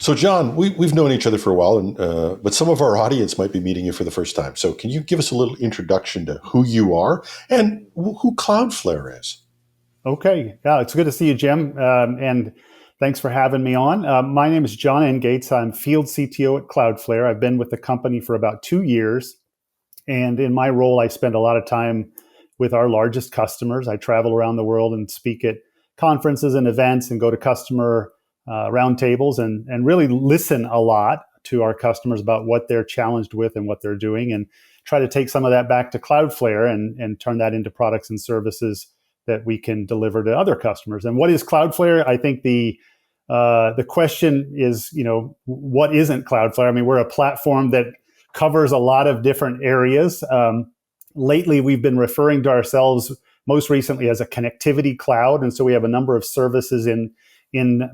So, John, we've known each other for a while, but some of our audience might be meeting you for the first time. So, can you give us a little introduction to who you are and who Cloudflare is? Okay. Yeah, it's good to see you, Jim. And thanks for having me on. My name is John N. Gates. I'm field CTO at Cloudflare. I've been with the company for about 2 years. And in my role, I spend a lot of time with our largest customers. I travel around the world and speak at conferences and events and go to customer roundtables and really listen a lot to our customers about what they're challenged with and what they're doing, and try to take some of that back to Cloudflare and turn that into products and services that we can deliver to other customers. And what is Cloudflare? I think the question is, what isn't Cloudflare? I mean, we're a platform that covers a lot of different areas. Lately, we've been referring to ourselves most recently as a connectivity cloud, and so we have a number of services in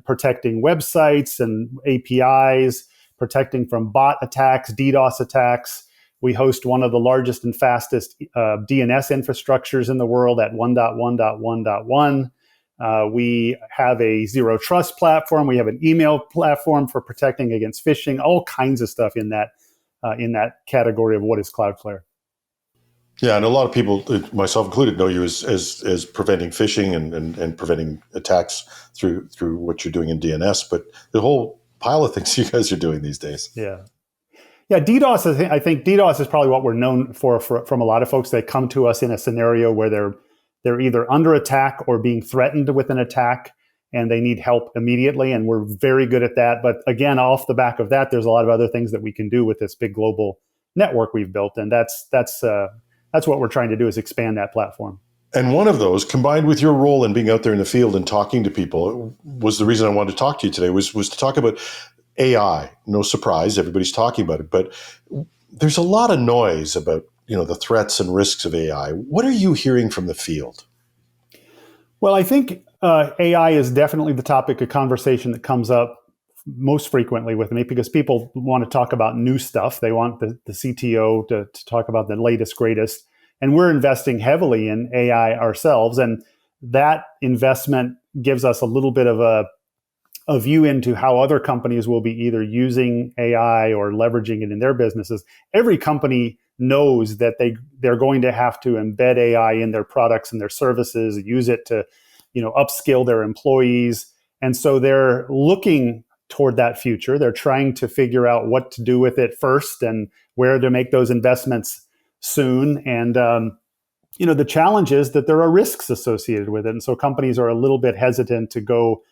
protecting websites and APIs, protecting from bot attacks, DDoS attacks. We host one of the largest and fastest DNS infrastructures in the world at 1.1.1.1. We have a zero trust platform. We have an email platform for protecting against phishing, all kinds of stuff in that category of what is Cloudflare. Yeah, and a lot of people, myself included, know you as preventing phishing and preventing attacks through what you're doing in DNS, but the whole pile of things you guys are doing these days. Yeah, DDoS. I think DDoS is probably what we're known for from a lot of folks. They come to us in a scenario where they're either under attack or being threatened with an attack, and they need help immediately. And we're very good at that. But again, off the back of that, there's a lot of other things that we can do with this big global network we've built, and that's what we're trying to do, is expand that platform. And one of those, combined with your role in being out there in the field and talking to people, was the reason I wanted to talk to you today, was to talk about AI. No surprise, everybody's talking about it, but there's a lot of noise about the threats and risks of AI. What are you hearing from the field? Well, I think AI is definitely the topic of conversation that comes up most frequently with me, because people want to talk about new stuff. They want the CTO to talk about the latest, greatest. And we're investing heavily in AI ourselves. And that investment gives us a little bit of a view into how other companies will be either using AI or leveraging it in their businesses. Every company knows that they're going to have to embed AI in their products and their services, use it to, upskill their employees. And so they're looking toward that future. They're trying to figure out what to do with it first and where to make those investments soon. And, the challenge is that there are risks associated with it. And so companies are a little bit hesitant to go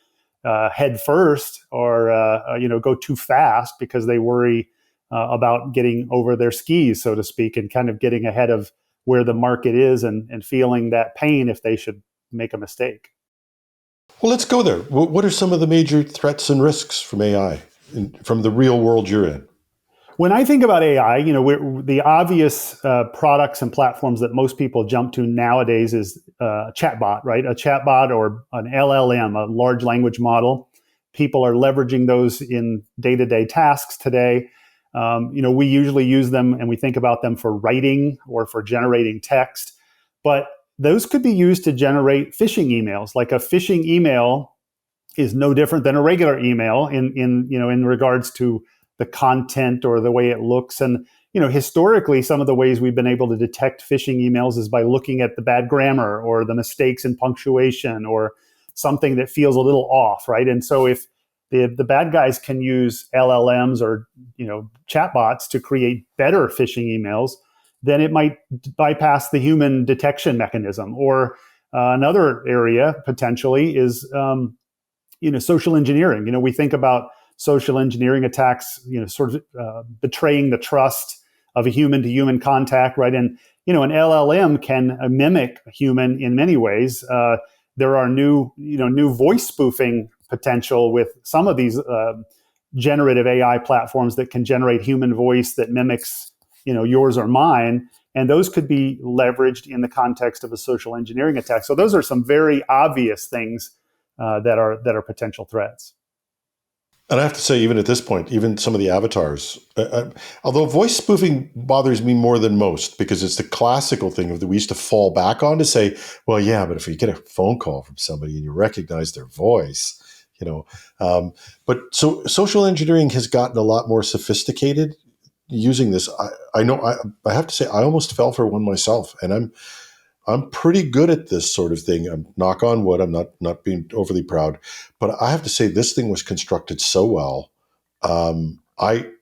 head first or, go too fast, because they worry about getting over their skis, so to speak, and kind of getting ahead of where the market is and feeling that pain if they should make a mistake. Well, let's go there. What are some of the major threats and risks from AI, from the real world you're in? When I think about AI, the obvious products and platforms that most people jump to nowadays is a chatbot, right? A chatbot or an LLM, a large language model. People are leveraging those in day-to-day tasks today. We usually use them and we think about them for writing or for generating text, but those could be used to generate phishing emails. Like a phishing email is no different than a regular email in regards to the content or the way it looks. And historically, some of the ways we've been able to detect phishing emails is by looking at the bad grammar or the mistakes in punctuation or something that feels a little off, right? And so if the bad guys can use LLMs or chatbots to create better phishing emails, then it might bypass the human detection mechanism. Or another area potentially is social engineering. We think about social engineering attacks, sort of betraying the trust of a human to human contact, right? And an LLM can mimic a human in many ways. There are new voice spoofing potential with some of these generative AI platforms that can generate human voice that mimics yours or mine, and those could be leveraged in the context of a social engineering attack. So those are some very obvious things that are potential threats. And I have to say, even at this point, even some of the avatars, although voice spoofing bothers me more than most, because it's the classical thing that we used to fall back on to say, well, yeah, but if you get a phone call from somebody and you recognize their voice, you know. But so social engineering has gotten a lot more sophisticated using this. I know I have to say I almost fell for one myself, and I'm pretty good at this sort of thing. I'm knock on wood. I'm not being overly proud, but I have to say this thing was constructed so well.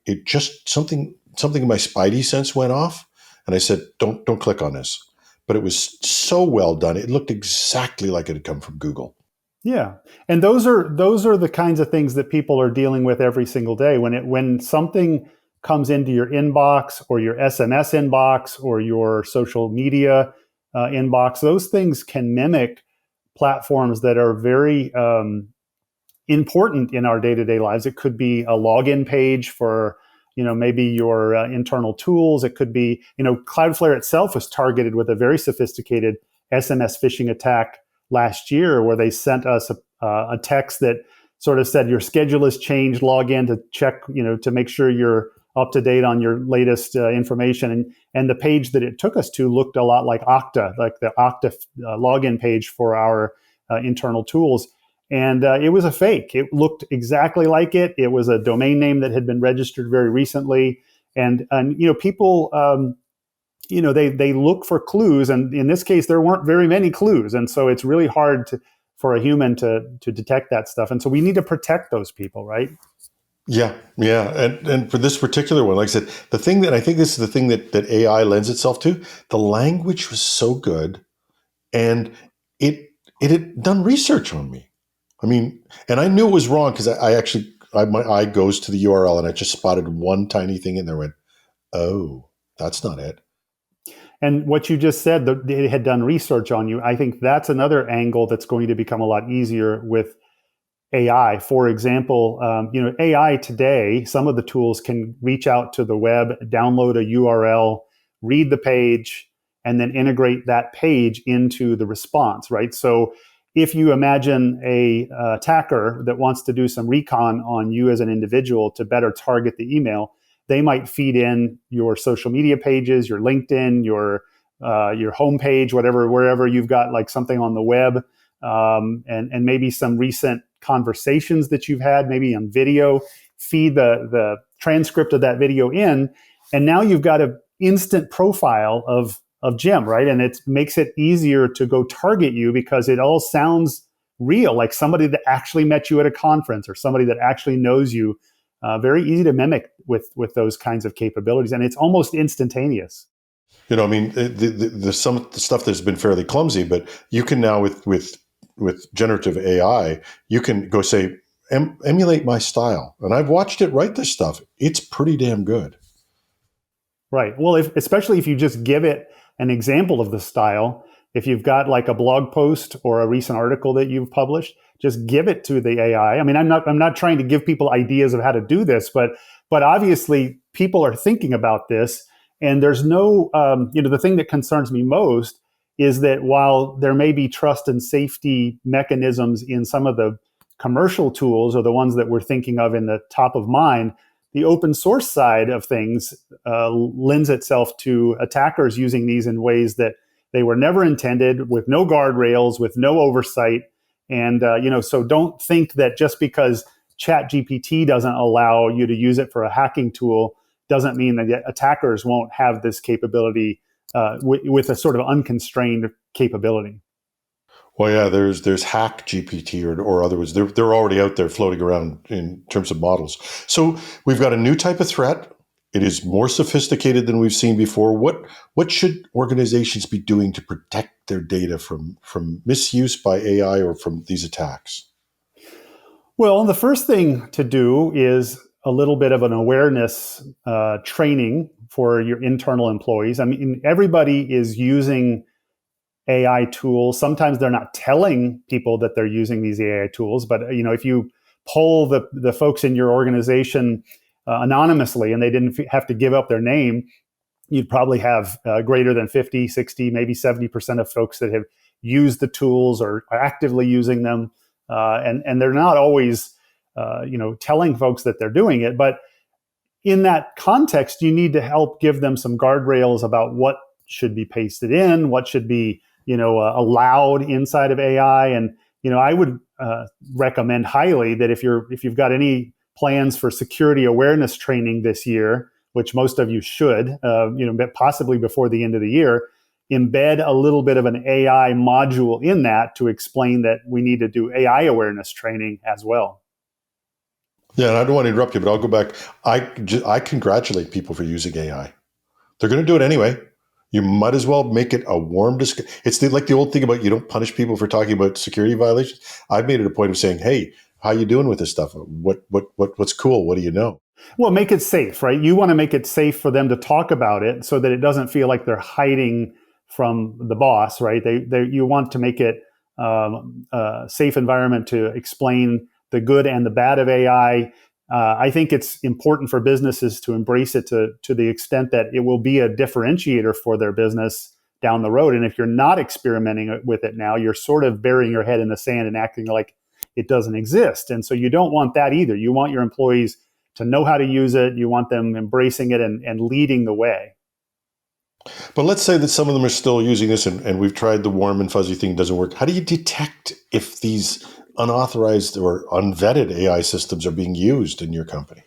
It just something in my spidey sense went off, and I said, don't click on this. But it was so well done. It looked exactly like it had come from Google. Yeah, and those are the kinds of things that people are dealing with every single day. When something comes into your inbox or your SMS inbox or your social media inbox, those things can mimic platforms that are very important in our day-to-day lives. It could be a login page for maybe your internal tools. It could be Cloudflare itself was targeted with a very sophisticated SMS phishing attack last year, where they sent us a text that sort of said your schedule has changed, log in to check, to make sure you're up to date on your latest information. And the page that it took us to looked a lot like Okta, like the Okta login page for our internal tools. And it was a fake. It looked exactly like it. It was a domain name that had been registered very recently. And people, they look for clues. And in this case, there weren't very many clues. And so it's really hard for a human to detect that stuff. And so we need to protect those people, right? Yeah, yeah. And for this particular one, like I said, the thing that I think this is the thing that AI lends itself to, the language was so good, and it had done research on me. I mean, and I knew it was wrong because my eye goes to the URL and I just spotted one tiny thing in there. Went, oh, that's not it. And what you just said, it had done research on you. I think that's another angle that's going to become a lot easier with AI. For example, AI today, some of the tools can reach out to the web, download a URL, read the page, and then integrate that page into the response, right? So if you imagine a attacker that wants to do some recon on you as an individual to better target the email, they might feed in your social media pages, your LinkedIn, your homepage, wherever you've got like something on the web, and maybe some recent conversations that you've had, maybe on video. Feed the transcript of that video in, and now you've got an instant profile of Jim, right? And it makes it easier to go target you because it all sounds real, like somebody that actually met you at a conference or somebody that actually knows you. Very easy to mimic with those kinds of capabilities, and it's almost instantaneous. I mean, some of the stuff that's been fairly clumsy, but you can now with generative AI, you can go say, emulate my style. And I've watched it write this stuff. It's pretty damn good. Right. Well, especially if you just give it an example of the style, if you've got like a blog post or a recent article that you've published, just give it to the AI. I mean, I'm not trying to give people ideas of how to do this, but obviously people are thinking about this, and there's no, the thing that concerns me most is that while there may be trust and safety mechanisms in some of the commercial tools or the ones that we're thinking of in the top of mind, the open source side of things lends itself to attackers using these in ways that they were never intended, with no guardrails, with no oversight. And so don't think that just because ChatGPT doesn't allow you to use it for a hacking tool doesn't mean that attackers won't have this capability with a sort of unconstrained capability. Well, yeah, there's Hack GPT or other words. They're already out there floating around in terms of models. So we've got a new type of threat. It is more sophisticated than we've seen before. What should organizations be doing to protect their data from misuse by AI or from these attacks? Well, the first thing to do is a little bit of an awareness training for your internal employees. I mean, everybody is using AI tools. Sometimes they're not telling people that they're using these AI tools, but if you poll the folks in your organization anonymously and they didn't have to give up their name, you'd probably have greater than 50, 60, maybe 70% of folks that have used the tools or are actively using them. And they're not always, telling folks that they're doing it. But in that context, you need to help give them some guardrails about what should be pasted in, what should be, allowed inside of AI. And, I would recommend highly that if you've got any plans for security awareness training this year, which most of you should, possibly before the end of the year, embed a little bit of an AI module in that to explain that we need to do AI awareness training as well. Yeah, and I don't want to interrupt you, but I'll go back. I congratulate people for using AI. They're going to do it anyway. You might as well make it a warm discussion. It's like the old thing about you don't punish people for talking about security violations. I've made it a point of saying, "Hey, how you doing with this stuff? What's cool? What do you know?" Well, make it safe, right? You want to make it safe for them to talk about it so that it doesn't feel like they're hiding from the boss, right? You want to make it a safe environment to explain the good and the bad of AI. I think it's important for businesses to embrace it to the extent that it will be a differentiator for their business down the road. And if you're not experimenting with it now, you're sort of burying your head in the sand and acting like it doesn't exist. And so you don't want that either. You want your employees to know how to use it. You want them embracing it and leading the way. But let's say that some of them are still using this and we've tried the warm and fuzzy thing, doesn't work. How do you detect if these unauthorized or unvetted AI systems are being used in your company?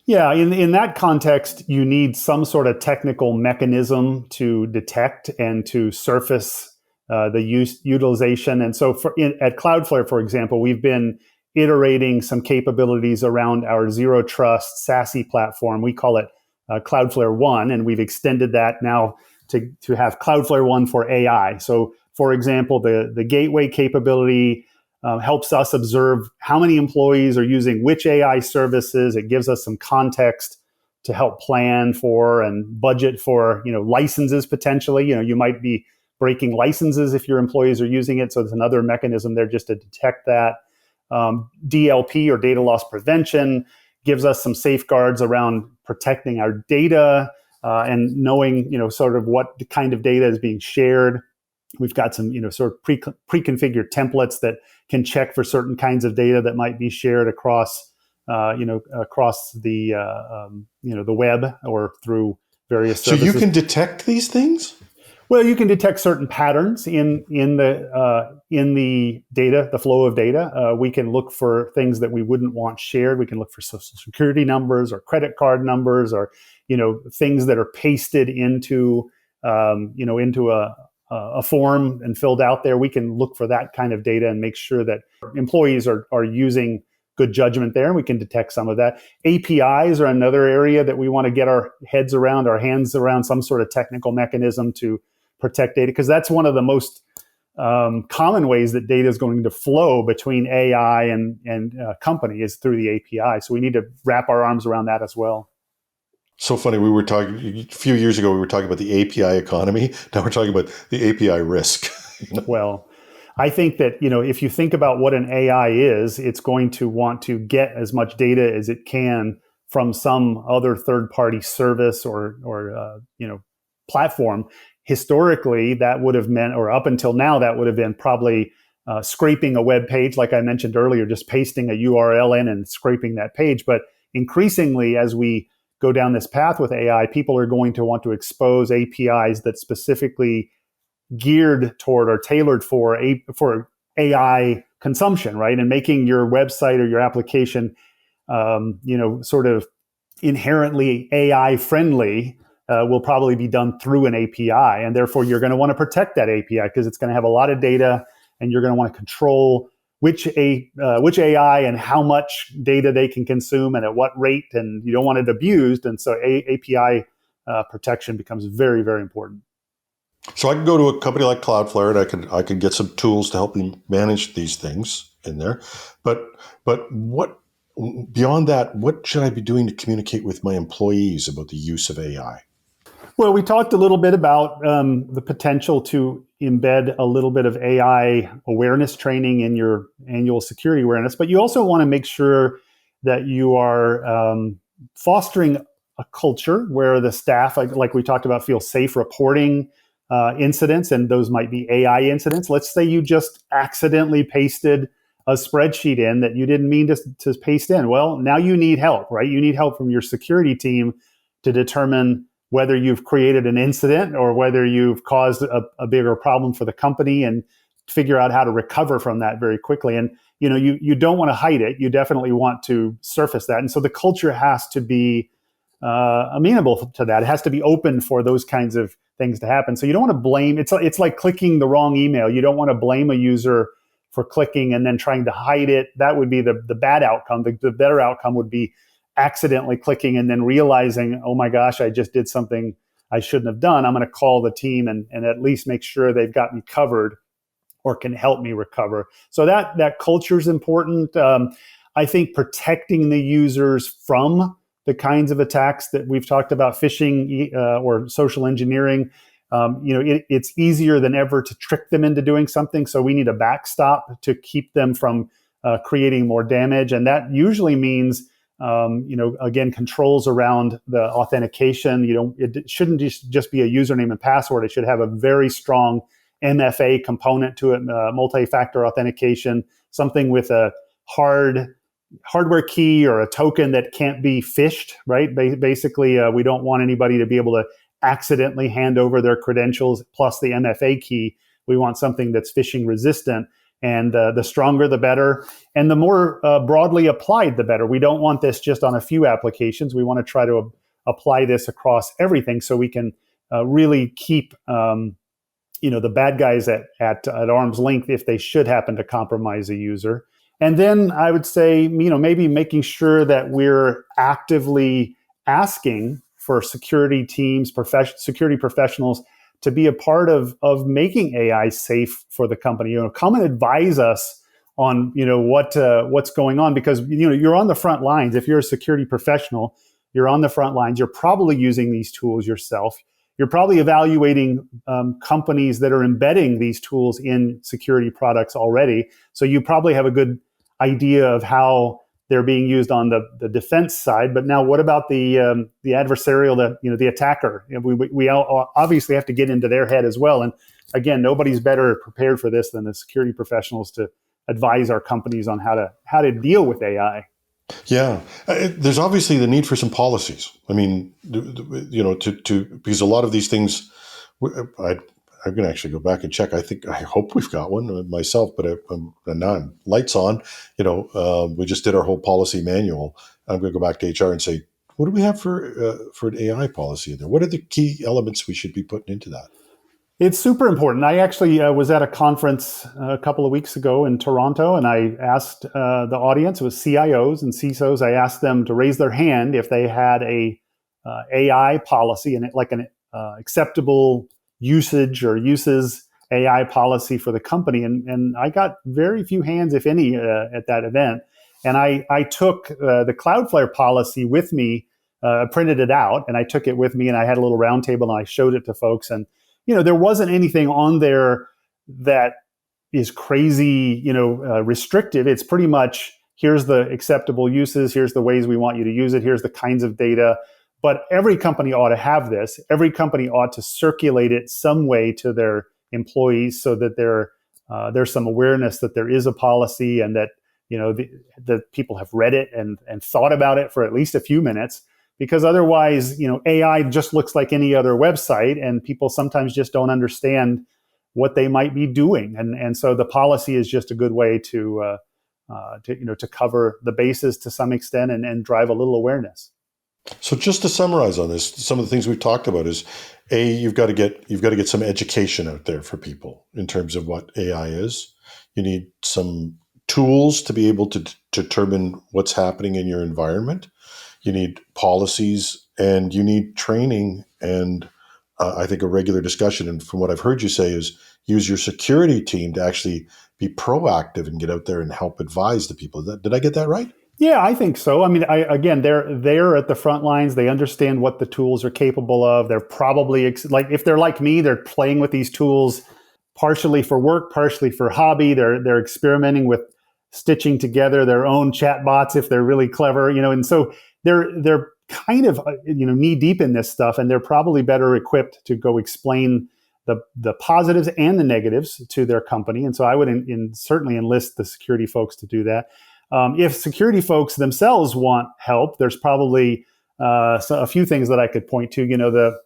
Yeah, in that context, you need some sort of technical mechanism to detect and to surface the utilization. And so at Cloudflare, for example, we've been iterating some capabilities around our zero trust SASE platform. We call it Cloudflare One, and we've extended that now to have Cloudflare One for AI. So, for example, the gateway capability helps us observe how many employees are using which AI services. It gives us some context to help plan for and budget for, licenses potentially. You might be breaking licenses if your employees are using it. So there's another mechanism there just to detect that. DLP, or data loss prevention, gives us some safeguards around protecting our data and knowing, sort of what kind of data is being shared. We've got some, sort of pre-configured templates that can check for certain kinds of data that might be shared across, across the, the web or through various services. So you can detect these things? Well, you can detect certain patterns in the data, the flow of data. We can look for things that we wouldn't want shared. We can look for social security numbers or credit card numbers, or things that are pasted into into a form and filled out there. We can look for that kind of data and make sure that employees are using good judgment there, and we can detect some of that. APIs are another area that we want to get our heads around, our hands around, some sort of technical mechanism to protect data, because that's one of the most common ways that data is going to flow between AI and company is through the API. So we need to wrap our arms around that as well. So funny. We were talking a few years ago, we were talking about the API economy. Now we're talking about the API risk. Well, I think that, if you think about what an AI is, it's going to want to get as much data as it can from some other third-party service or platform. Historically, that would have meant, or up until now, that would have been probably scraping a web page, like I mentioned earlier, just pasting a URL in and scraping that page. But increasingly, as we go down this path with AI, people are going to want to expose APIs that specifically geared toward or tailored for AI consumption, right? And making your website or your application, sort of inherently AI friendly will probably be done through an API. And therefore, you're going to want to protect that API because it's going to have a lot of data, and you're going to want to control which AI and how much data they can consume and at what rate, and you don't want it abused. And so API protection becomes very, very important. So I can go to a company like Cloudflare and I can get some tools to help me manage these things in there. But what beyond that, what should I be doing to communicate with my employees about the use of AI? Well, we talked a little bit about the potential to embed a little bit of AI awareness training in your annual security awareness, but you also want to make sure that you are fostering a culture where the staff, like we talked about, feel safe reporting incidents, and those might be AI incidents. Let's say you just accidentally pasted a spreadsheet in that you didn't mean to paste in. Well, now you need help, right? You need help from your security team to determine whether you've created an incident or whether you've caused a bigger problem for the company. And figure out how to recover from that very quickly. And you don't want to hide it. You definitely want to surface that. And so the culture has to be amenable to that. It has to be open for those kinds of things to happen. So you don't want to blame. It's like clicking the wrong email. You don't want to blame a user for clicking and then trying to hide it. That would be the bad outcome. The better outcome would be accidentally clicking and then realizing, oh my gosh, I just did something I shouldn't have done. I'm going to call the team and at least make sure they've got me covered or can help me recover. So that culture is important. I think protecting the users from the kinds of attacks that we've talked about, phishing or social engineering, it's easier than ever to trick them into doing something. So we need a backstop to keep them from creating more damage. And that usually means, again, controls around the authentication. It shouldn't just be a username and password. It should have a very strong MFA component to it, multi-factor authentication, something with a hardware key or a token that can't be phished, right? Basically, we don't want anybody to be able to accidentally hand over their credentials plus the MFA key. We want something that's phishing resistant. And the stronger, the better. And the more broadly applied, the better. We don't want this just on a few applications. We want to try to apply this across everything so we can really keep the bad guys at arm's length if they should happen to compromise a user. And then I would say, maybe making sure that we're actively asking for security teams, security professionals to be a part of making AI safe for the company. Come and advise us on what's going on, because you're on the front lines. If you're a security professional, you're on the front lines. You're probably using these tools yourself. You're probably evaluating companies that are embedding these tools in security products already. So you probably have a good idea of how they're being used on the defense side. But now, what about the adversarial, the attacker? We obviously have to get into their head as well. And again, nobody's better prepared for this than the security professionals to advise our companies on how to deal with AI. Yeah, there's obviously the need for some policies. I mean, because a lot of these things, I'm going to actually go back and check. I hope we've got one myself, but now I'm lights on. We just did our whole policy manual. I'm going to go back to HR and say, what do we have for an AI policy in there? What are the key elements we should be putting into that? It's super important. I actually was at a conference a couple of weeks ago in Toronto, and I asked the audience, it was CIOs and CISOs, I asked them to raise their hand if they had a AI policy and like an acceptable usage or uses AI policy for the company. And I got very few hands, if any, at that event. And I took the Cloudflare policy with me, printed it out, and I took it with me, and I had a little round table and I showed it to folks. And there wasn't anything on there that is crazy, restrictive. It's pretty much, here's the acceptable uses, here's the ways we want you to use it, here's the kinds of data. But every company ought to have this. Every company ought to circulate it some way to their employees so that there's some awareness that there is a policy and that that people have read it and thought about it for at least a few minutes. Because otherwise, AI just looks like any other website, and people sometimes just don't understand what they might be doing. And so the policy is just a good way to cover the bases to some extent and drive a little awareness. So just to summarize on this, some of the things we've talked about is, you've got to get some education out there for people in terms of what AI is. You need some tools to be able to determine what's happening in your environment. You need policies, and you need training, and I think a regular discussion. And from what I've heard you say is, use your security team to actually be proactive and get out there and help advise the people. Did I get that right? Yeah, I think so. I mean, they're at the front lines. They understand what the tools are capable of. They're probably if they're like me, they're playing with these tools partially for work, partially for hobby. They're experimenting with stitching together their own chat bots if they're really clever, and so they're kind of knee deep in this stuff, and they're probably better equipped to go explain the positives and the negatives to their company. And so I would certainly enlist the security folks to do that. If security folks themselves want help, there's probably a few things that I could point to. The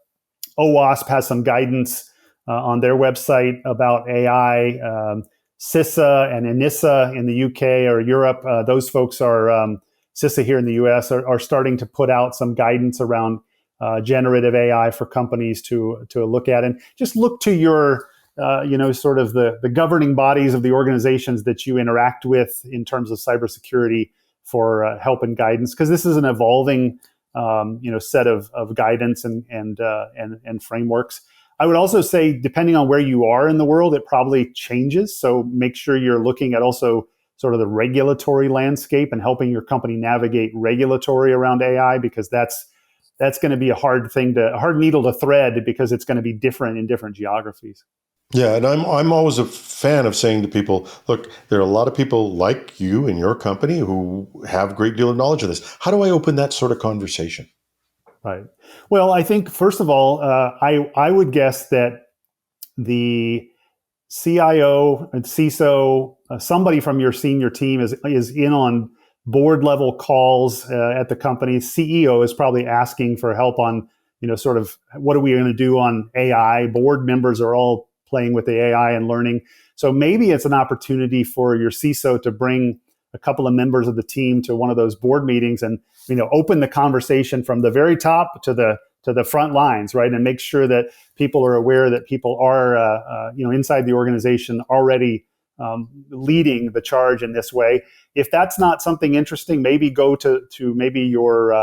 OWASP has some guidance on their website about AI. CISA and ENISA in the UK or Europe, those folks are, CISA here in the US, are starting to put out some guidance around generative AI for companies to look at. And just look to your, sort of the governing bodies of the organizations that you interact with in terms of cybersecurity for help and guidance, because this is an evolving set of guidance and frameworks. I would also say, depending on where you are in the world, it probably changes. So make sure you're looking at also sort of the regulatory landscape and helping your company navigate regulatory around AI, because that's going to be a hard needle to thread, because it's going to be different in different geographies. Yeah, and I'm always a fan of saying to people, look, there are a lot of people like you in your company who have a great deal of knowledge of this. How do I open that sort of conversation? Right. Well, I think, first of all, I would guess that the CIO and CISO, somebody from your senior team is in on board level calls at the company. CEO is probably asking for help on, sort of what are we going to do on AI. Board members are all playing with the AI and learning. So maybe it's an opportunity for your CISO to bring a couple of members of the team to one of those board meetings and, open the conversation from the very top to the front lines, right? And make sure that people are aware that people are, inside the organization already leading the charge in this way. If that's not something interesting, maybe go to maybe your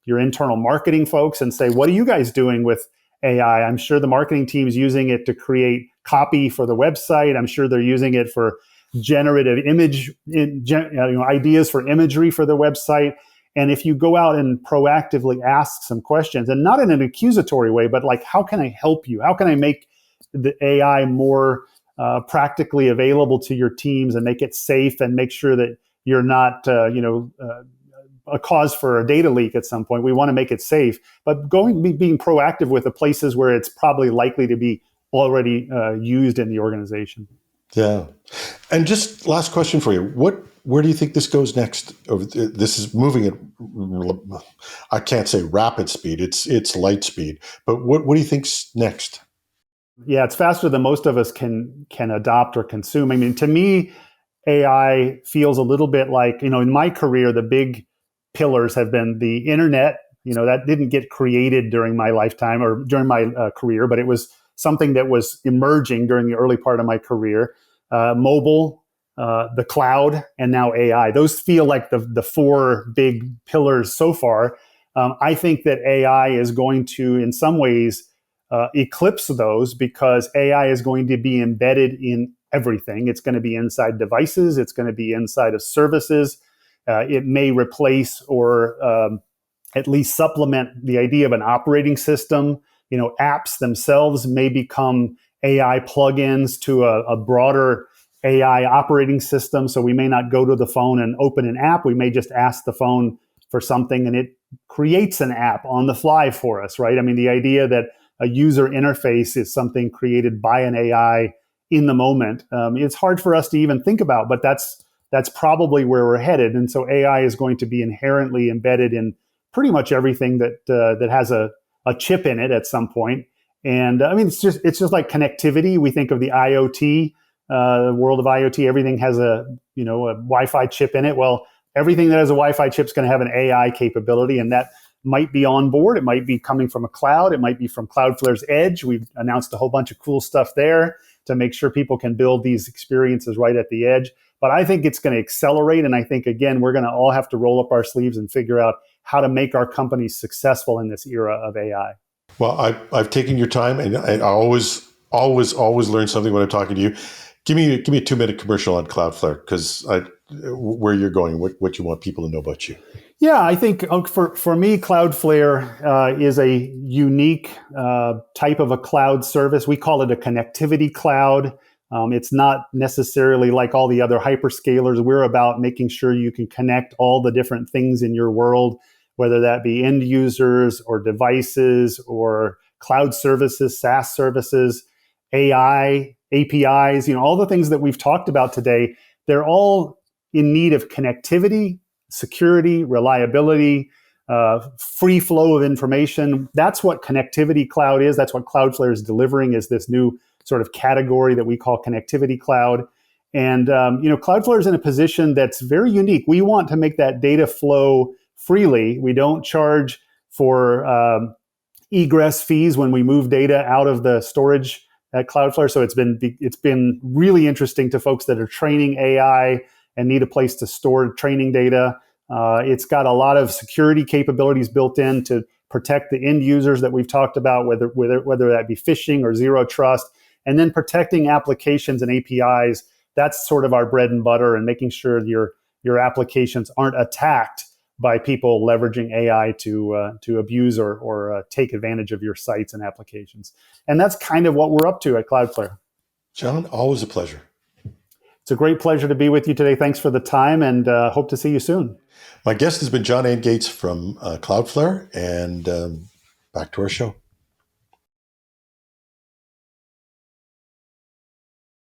internal marketing folks and say, what are you guys doing with AI? I'm sure the marketing team is using it to create copy for the website. I'm sure they're using it for generative image, ideas for imagery for the website. And if you go out and proactively ask some questions, and not in an accusatory way, but like, how can I help you? How can I make the AI more practically available to your teams and make it safe and make sure that you're not, a cause for a data leak at some point? We want to make it safe, but being proactive with the places where it's probably likely to be already used in the organization. Yeah. And just last question for you. Where do you think this goes next? This is moving at, I can't say rapid speed, it's light speed, but what do you think's next? Yeah, it's faster than most of us can adopt or consume. I mean, to me, AI feels a little bit like, in my career, the big pillars have been the internet. That didn't get created during my lifetime or during my career, but it was something that was emerging during the early part of my career. Mobile, the cloud, and now AI. Those feel like the four big pillars so far. I think that AI is going to, in some ways, eclipse those, because AI is going to be embedded in everything. It's going to be inside devices. It's going to be inside of services. It may replace or at least supplement the idea of an operating system. Apps themselves may become AI plugins to a broader AI operating system. So we may not go to the phone and open an app. We may just ask the phone for something and it creates an app on the fly for us, right? I mean, the idea that a user interface is something created by an AI in the moment, it's hard for us to even think about, but that's probably where we're headed. And so AI is going to be inherently embedded in pretty much everything that has a chip in it at some point. And I mean, it's just like connectivity. We think of the IoT, the world of IoT. Everything has a Wi-Fi chip in it. Well, everything that has a Wi-Fi chip is going to have an AI capability, and that might be on board. It might be coming from a cloud. It might be from Cloudflare's edge. We've announced a whole bunch of cool stuff there to make sure people can build these experiences right at the edge. But I think it's going to accelerate. And I think, again, we're going to all have to roll up our sleeves and figure out how to make our companies successful in this era of AI. Well, I've taken your time, and I always learn something when I'm talking to you. Give me a 2-minute commercial on Cloudflare, because where you're going, what you want people to know about you. Yeah, I think for me, Cloudflare is a unique type of a cloud service. We call it a connectivity cloud. It's not necessarily like all the other hyperscalers. We're about making sure you can connect all the different things in your world, whether that be end users or devices or cloud services, SaaS services, AI, APIs, all the things that we've talked about today. They're all in need of connectivity, security, reliability, free flow of information. That's what Connectivity Cloud is. That's what Cloudflare is delivering, is this new sort of category that we call connectivity cloud. And Cloudflare is in a position that's very unique. We want to make that data flow freely. We don't charge for egress fees when we move data out of the storage at Cloudflare. So it's been really interesting to folks that are training AI and need a place to store training data. It's got a lot of security capabilities built in to protect the end users that we've talked about, whether that be phishing or zero trust, and then protecting applications and APIs. That's sort of our bread and butter, and making sure your applications aren't attacked by people leveraging AI to abuse or take advantage of your sites and applications. And that's kind of what we're up to at Cloudflare. John, always a pleasure. It's a great pleasure to be with you today. Thanks for the time, and hope to see you soon. My guest has been John Gates from Cloudflare, and back to our show.